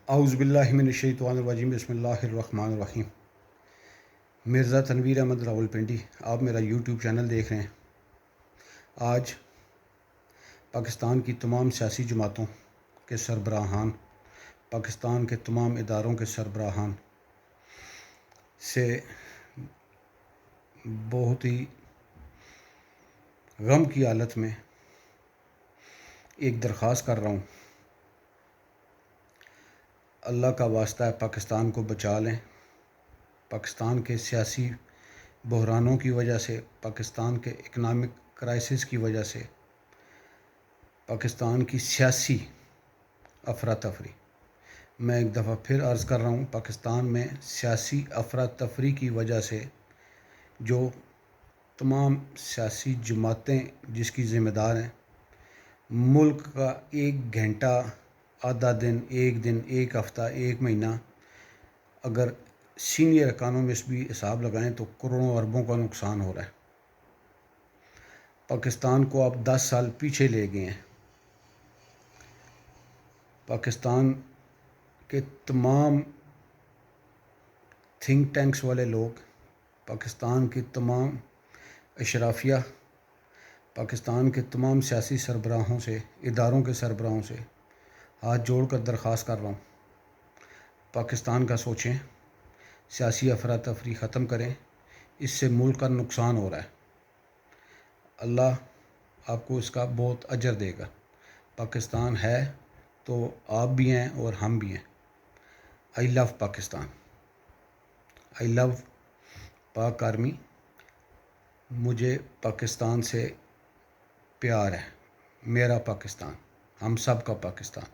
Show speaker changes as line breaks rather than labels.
اعوذ باللہ من الشیطان الرجیم بسم اللہ الرحمن الرحیم۔ مرزا تنویر احمد راولپنڈی، آپ میرا یوٹیوب چینل دیکھ رہے ہیں۔ آج پاکستان کی تمام سیاسی جماعتوں کے سربراہان، پاکستان کے تمام اداروں کے سربراہان سے بہت ہی غم کی حالت میں ایک درخواست کر رہا ہوں، اللہ کا واسطہ ہے پاکستان کو بچا لیں۔ پاکستان کے سیاسی بحرانوں کی وجہ سے، پاکستان کے اکنامک کرائسس کی وجہ سے، پاکستان کی سیاسی افراتفری، میں ایک دفعہ پھر عرض کر رہا ہوں، پاکستان میں سیاسی افراتفری کی وجہ سے جو تمام سیاسی جماعتیں جس کی ذمہ دار ہیں، ملک کا ایک گھنٹہ، آدھا دن، ایک ہفتہ، ایک مہینہ اگر سینئر اکانومسٹ بھی حساب لگائیں تو کروڑوں اربوں کا نقصان ہو رہا ہے۔ پاکستان کو آپ 10 سال پیچھے لے گئے ہیں۔ پاکستان کے تمام تھنک ٹینکس والے لوگ، پاکستان کی تمام اشرافیہ، پاکستان کے تمام سیاسی سربراہوں سے، اداروں کے سربراہوں سے ہاتھ جوڑ کر درخواست کر رہا ہوں، پاکستان کا سوچیں، سیاسی افراتفری ختم کریں، اس سے ملک کا نقصان ہو رہا ہے۔ اللہ آپ کو اس کا بہت اجر دے گا۔ پاکستان ہے تو آپ بھی ہیں اور ہم بھی ہیں۔ آئی لو پاکستان، آئی لو پاک آرمی۔ مجھے پاکستان سے پیار ہے، میرا پاکستان، ہم سب کا پاکستان۔